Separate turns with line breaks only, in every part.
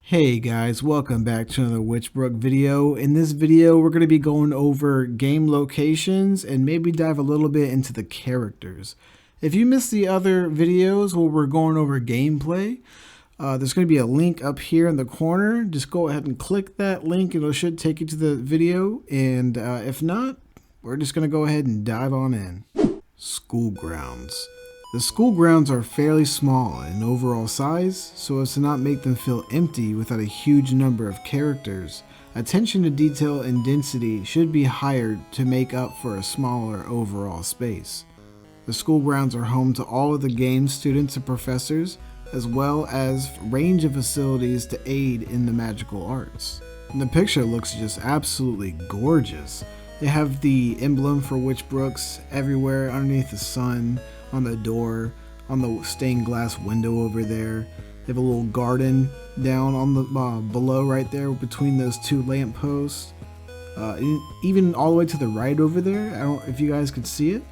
Hey guys, welcome back to another Witchbrook video. In this video, we're going to be going over game locations and maybe dive a little bit into the characters. If you missed the other videos where we're going over gameplay, there's going to be a link up here in the corner. Just go ahead and click that link and it should take you to the video. And if not, we're just going to go ahead and dive on in. School grounds. The school grounds are fairly small in overall size, so as to not make them feel empty without a huge number of characters. Attention to detail and density should be higher to make up for a smaller overall space. The school grounds are home to all of the game's students and professors, as well as a range of facilities to aid in the magical arts. And the picture looks just absolutely gorgeous. They have the emblem for Witchbrooks everywhere underneath the sun, on the door, on the stained glass window over there. They have a little garden down on the below right there between those two lampposts. Even all the way to the right over there, I don't know if you guys could see it.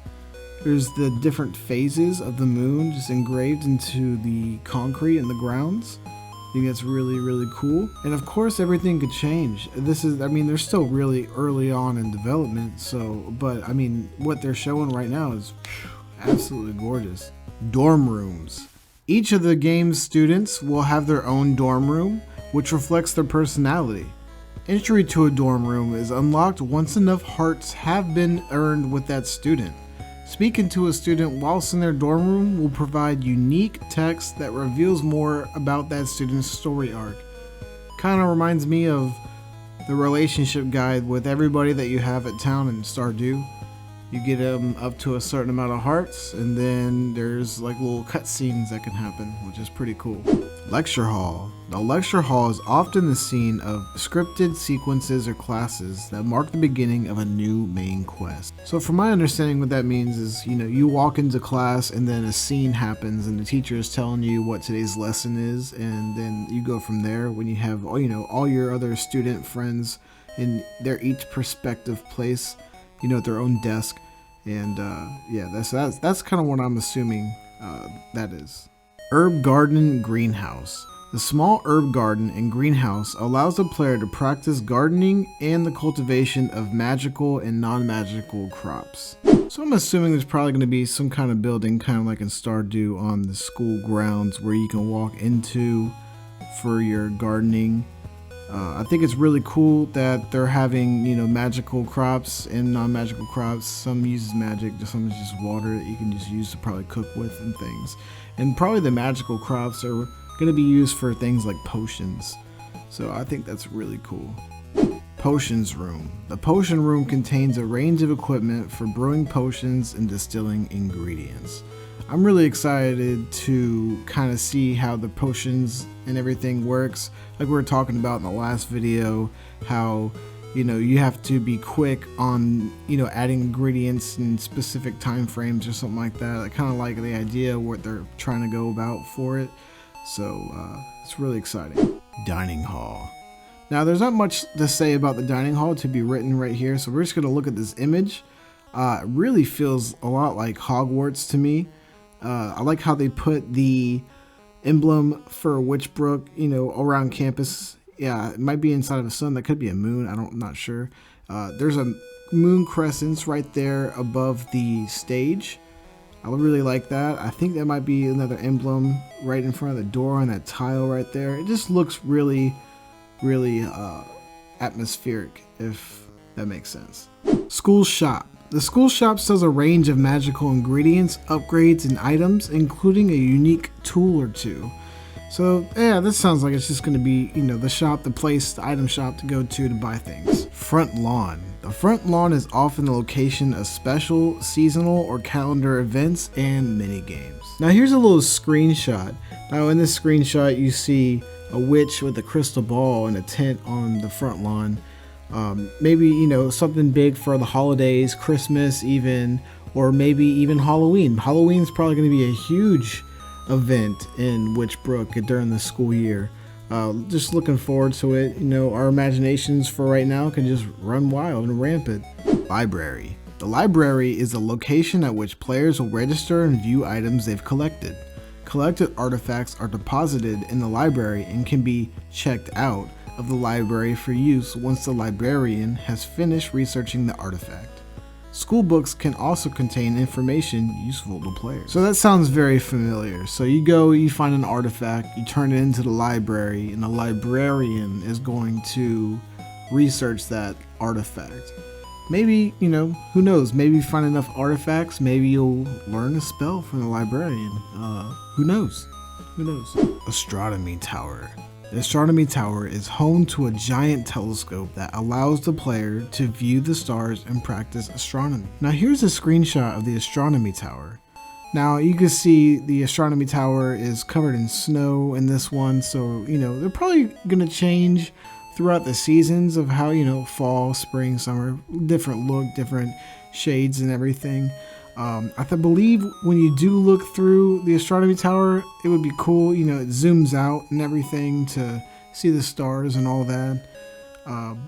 There's the different phases of the moon just engraved into the concrete and the grounds. I think that's really, really cool. And of course, everything could change. They're still really early on in development, but I mean, what they're showing right now is absolutely gorgeous. Dorm rooms. Each of the game's students will have their own dorm room, which reflects their personality. Entry to a dorm room is unlocked once enough hearts have been earned with that student. Speaking to a student whilst in their dorm room will provide unique text that reveals more about that student's story arc. Kind of reminds me of the relationship guide with everybody that you have at town in Stardew. You get them up to a certain amount of hearts, and then there's like little cutscenes that can happen, which is pretty cool. Lecture hall. The lecture hall is often the scene of scripted sequences or classes that mark the beginning of a new main quest. So from my understanding, what that means is, you walk into class and then a scene happens and the teacher is telling you what today's lesson is, and then you go from there when you have, all your other student friends in their each perspective place, at their own desk. And yeah, that's kind of what I'm assuming that is. Herb garden greenhouse. The small herb garden and greenhouse allows the player to practice gardening and the cultivation of magical and non-magical crops. So I'm assuming there's probably going to be some kind of building, kind of like in Stardew, on the school grounds where you can walk into for your gardening. I think it's really cool that they're having, magical crops and non-magical crops. Some uses magic, some is just water that you can just use to probably cook with and things. And probably the magical crops are going to be used for things like potions. So I think that's really cool. Potions room. The potion room contains a range of equipment for brewing potions and distilling ingredients. I'm really excited to kind of see how the potions and everything works. Like we were talking about in the last video, how you have to be quick on adding ingredients in specific time frames or something like that. I kind of like the idea of what they're trying to go about for it. So it's really exciting. Dining hall. Now there's not much to say about the dining hall to be written right here, so we're just gonna look at this image. It really feels a lot like Hogwarts to me. I like how they put the emblem for Witchbrook, around campus. Yeah, it might be inside of a sun. That could be a moon. I'm not sure. There's a moon crescent right there above the stage. I really like that. I think that might be another emblem right in front of the door on that tile right there. It just looks really, really atmospheric, if that makes sense. School shop. The school shop sells a range of magical ingredients, upgrades, and items, including a unique tool or two. So yeah, this sounds like it's just going to be, the shop, the place, the item shop to go to buy things. Front lawn. The front lawn is often the location of special, seasonal, or calendar events and mini games. Now here's a little screenshot. Now in this screenshot you see a witch with a crystal ball and a tent on the front lawn. Maybe something big for the holidays, Christmas even, or maybe even Halloween. Halloween's probably going to be a huge event in Witchbrook during the school year. Just looking forward to it. Our imaginations for right now can just run wild and rampant. Library. The library is a location at which players will register and view items they've collected. Collected artifacts are deposited in the library and can be checked out of the library for use once the librarian has finished researching the artifact. School books can also contain information useful to players. So that sounds very familiar. So you go, you find an artifact, you turn it into the library, and the librarian is going to research that artifact. Maybe, who knows, maybe you find enough artifacts, maybe you'll learn a spell from the librarian. Who knows? Astronomy Tower. The Astronomy Tower is home to a giant telescope that allows the player to view the stars and practice astronomy. Now here's a screenshot of the Astronomy Tower. Now you can see the Astronomy Tower is covered in snow in this one, so they're probably gonna change throughout the seasons of how, fall, spring, summer, different look, different shades and everything. I believe when you do look through the Astronomy Tower, it would be cool, it zooms out and everything to see the stars and all that.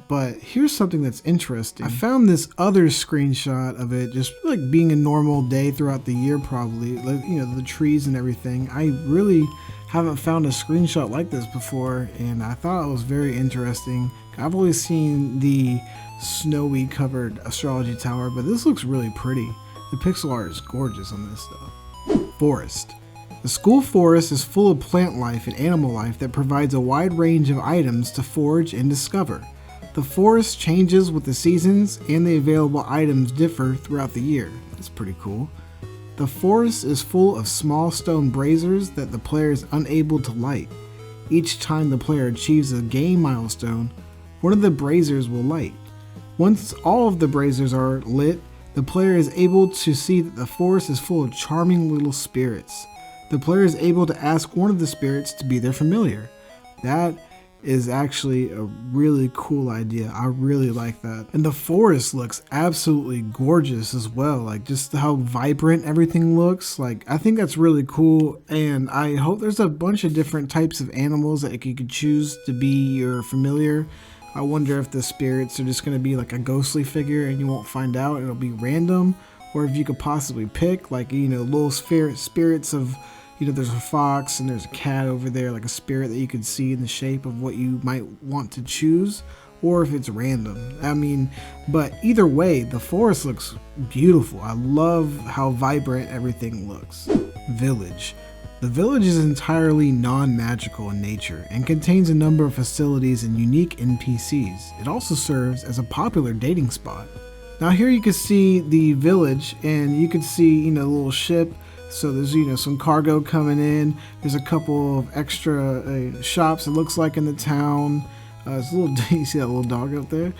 But here's something that's interesting. I found this other screenshot of it just like being a normal day throughout the year, probably, like, the trees and everything. I really haven't found a screenshot like this before, and I thought it was very interesting. I've always seen the snowy covered astrology tower, but this looks really pretty. The pixel art is gorgeous on this stuff. Forest. The school forest is full of plant life and animal life that provides a wide range of items to forage and discover. The forest changes with the seasons, and the available items differ throughout the year. That's pretty cool. The forest is full of small stone braziers that the player is unable to light. Each time the player achieves a game milestone, one of the braziers will light. Once all of the braziers are lit, the player is able to see that the forest is full of charming little spirits. The player is able to ask one of the spirits to be their familiar. That is actually a really cool idea. I really like that. And the forest looks absolutely gorgeous as well. Like just how vibrant everything looks. Like I think that's really cool. And I hope there's a bunch of different types of animals that you could choose to be your familiar. I wonder if the spirits are just going to be like a ghostly figure and you won't find out. It'll be random. Or if you could possibly pick like, little spirits of, there's a fox and there's a cat over there, like a spirit that you could see in the shape of what you might want to choose, or if it's random. But either way, the forest looks beautiful. I love how vibrant everything looks. Village. The village is entirely non-magical in nature and contains a number of facilities and unique NPCs. It also serves as a popular dating spot. Now here you can see the village, and you can see, the little ship. So there's, some cargo coming in. There's a couple of extra shops, it looks like, in the town. It's a little, you see that little dog up there?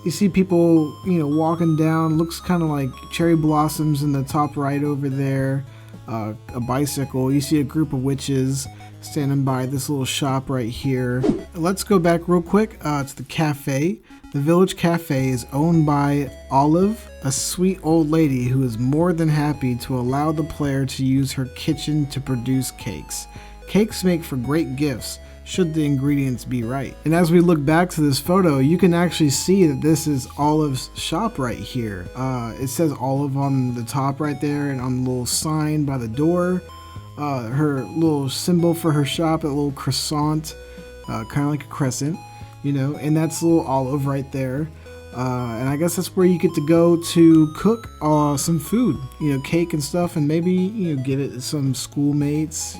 You see people, walking down. Looks kind of like cherry blossoms in the top right over there. A bicycle. You see a group of witches standing by this little shop right here. Let's go back real quick to the cafe. The village cafe is owned by Olive, a sweet old lady who is more than happy to allow the player to use her kitchen to produce cakes. Cakes make for great gifts should the ingredients be right. And as we look back to this photo, you can actually see that this is Olive's shop right here. It says Olive on the top right there, and on the little sign by the door, her little symbol for her shop, a little croissant, kind of like a crescent, and that's a little Olive right there. And I guess that's where you get to go to cook some food, cake and stuff, and maybe, give it to some schoolmates,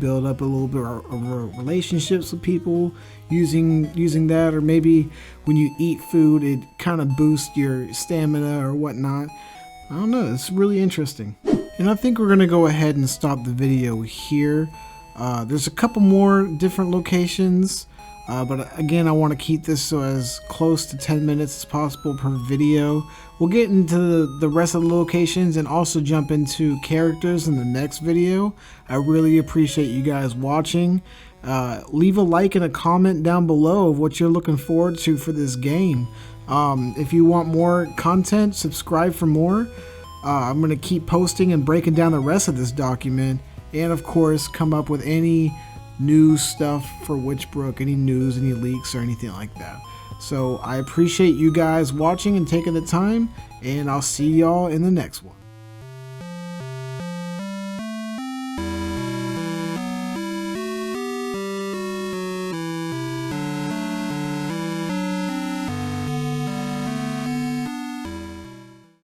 build up a little bit of relationships with people using that, or maybe when you eat food, it kind of boosts your stamina or whatnot. I don't know, it's really interesting. And I think we're going to go ahead and stop the video here. There's a couple more different locations. But again, I want to keep this so as close to 10 minutes as possible per video. We'll get into the rest of the locations and also jump into characters in the next video. I really appreciate you guys watching. Leave a like and a comment down below of what you're looking forward to for this game. If you want more content, subscribe for more. I'm going to keep posting and breaking down the rest of this document, and of course come up with any new stuff for Witchbrook, any news, any leaks, or anything like that. So I appreciate you guys watching and taking the time, and I'll see y'all in the next one.